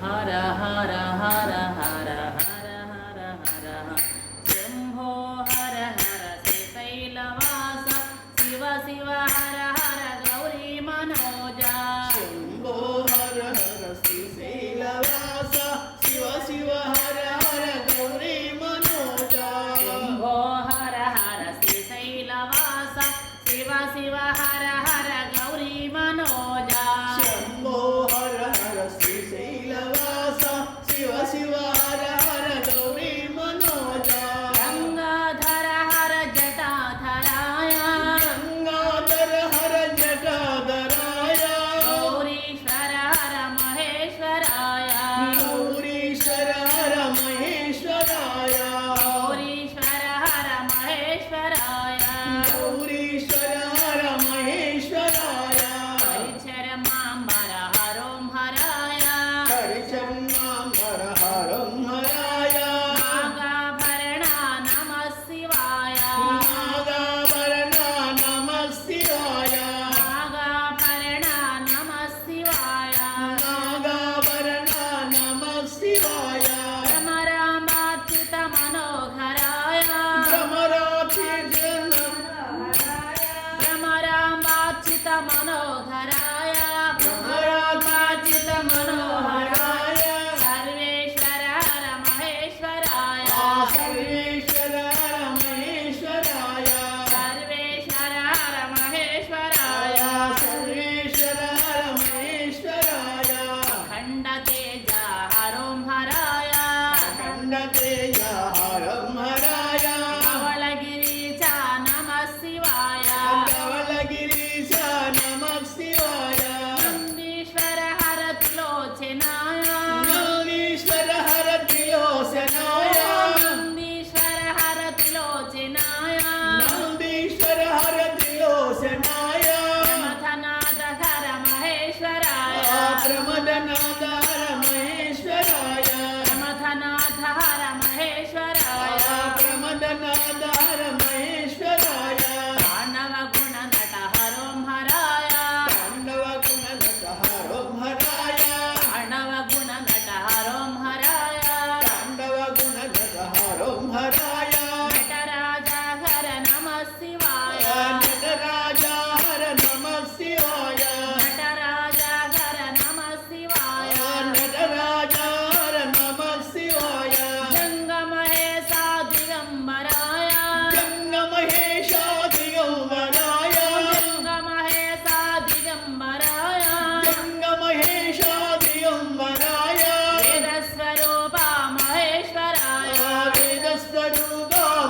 हर हर हर हर हर हर हर शंभो हर हर श्रीशैलवास शिव शिव हर हर गौरी मनोजा शंभो हर हर श्रीशैलवास शिव शिव हर हर गौरी मनोजा शंभो हर हर श्रीशैलवास शिव शिव हर हर गौरी मनोजा शंभो हर हर श्रीशैलवास शिव शिव हर हर गौरी मनोजा गंगाधर हर जटाधराय गंगाधर हर जटाधराय गौरीश्वर हर महेश्वराय गौरीश्वर हर महेश्वराय गौरीश्वर हर महेश्वराय गौरीश्वर हर महेश्वराय हरिचरमांबर हरों हराय हरिचन्नाम्बर हरं हराय नागाभरणा नमः शिवाय नागाभरणा नमः शिवाय नागाभरणा नमः शिवाय नागाभरणा नमः शिवाय भ्रमराम्बाच्युत मनोहराय भ्रमराम्बाच्युत मनोहराय भ्रमराम्बाच्युत मनोहराय सर्वेश्वर हर महेश्वराय सर्वेश्वर हर महेश्वराय सर्वेश्वर हर महेश्वराय सर्वेश्वर हर महेश्वराय खंड तेज हरों हराय खण्डतेज हरं हराय धवलगिरीश नमः शिवाय धवलगिरीश नमः शिवाय नन्दीश्वर हर त्रिलोचनाय नन्दीश्वर हर त्रिलोचनाय नन्दीश्वर हर त्रिलोचनाय नन्दीश्वर हर त्रिलोचनाय प्रमथनाद हर महेश्वराय प्रमदनाथ हर महेश्वराय प्रमथनाथ हर महेश्वराय प्रमदनाथ हर महेश्वराय दानव गुण नट हरों हराय पाण्डव गुणनट हरं हराय दानव गुण नट हरों हराय पाण्डव गुणनट हरं हराय नटराज हर नमः शिवाय नटराज हर नमः शिवाय नटराज हर नमः शिवाय नटराज हर नमः शिवाय जंगमहेशा दिगंबराय जंगमहेशा दिगंबराय जंगमहेशा दिगंबराय जंगमहेशा दिगंबराय वेदस्वरूप महेश्वराय वेदस्वरूप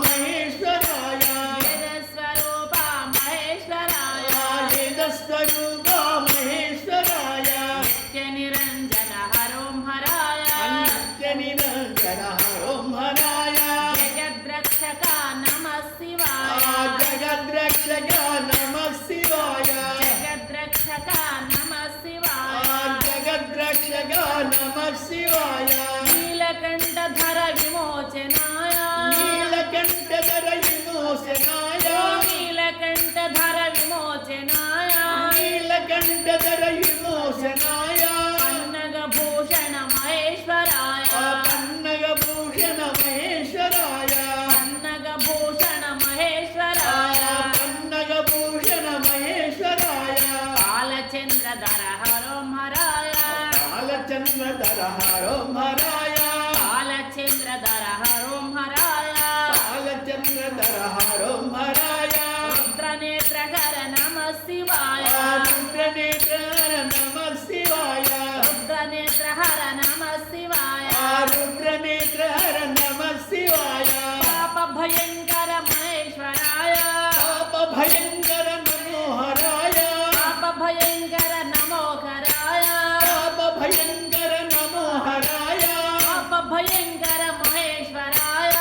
महेश्वराय वेदस्वरूप महेश्वराय वेदस्वरूप महेश्वराय नित्य निरंजन हरों हराय नित्यनिरञ्जन हरं हराय जगद्रक्षक नमः शिवाय जगद्रक्षक नमः शिवाय जगद्रक्षक नमः शिवाय जगद्रक्षक नमः शिवाय नीलकंठधर विमोचनाय नीलकण्ठधर विमोचनाय नीलकंठधर विमोचनाय नीलकण्ठधर विमोचनाय पन्नगभूषण महेश्वराय पन्नगभूषण महेश्वराय पन्नगभूषण महेश्वराय पन्नगभूषण महेश्वराय बालचंद्रधर हरों हराय बालचन्द्रधर हरं हराय बालचंद्रधर हरों हराय बालचन्द्रधर हरं हराय रुद्रनेत्रकर नमः शिवाय रुद्रनेत्रहर नमः शिवाय रुद्रनेत्रहर नमः शिवाय रुद्रनेत्रहर नमः शिवाय पाप भयंकर महेश्वराय पापभयङ्कर मनोहराय पाप भयंकर नमोहराय पापभयङ्कर मनोहराय पाप भयंकर महेश्वराय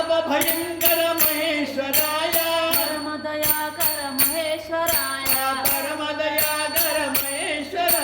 पापभयङ्कर महेश्वराय परम दयाकर महेश्वराय परमदयाकर महेश्वराय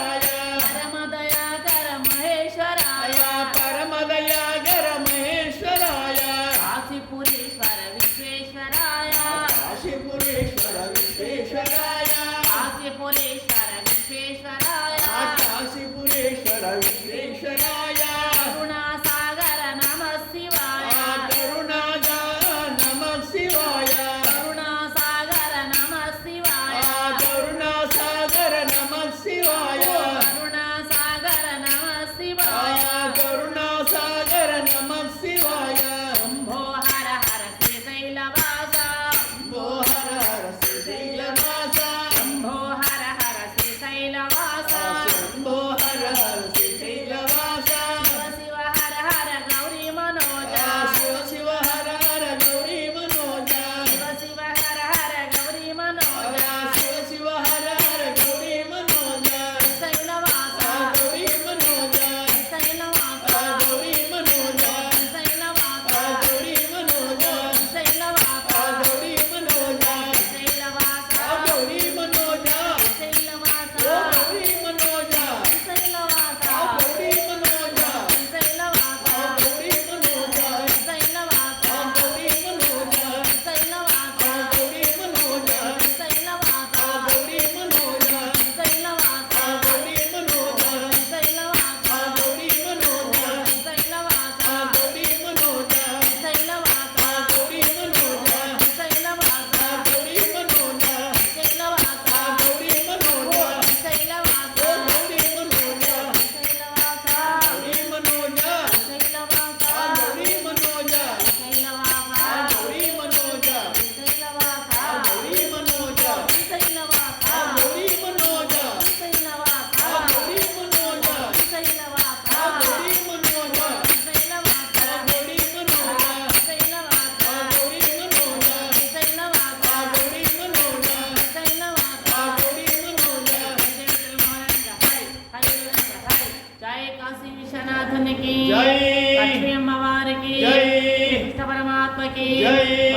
విశ్వనాథునికి జై లక్ష్మీ అమ్మవారికి జై కృష్ణ పరమాత్మకి జై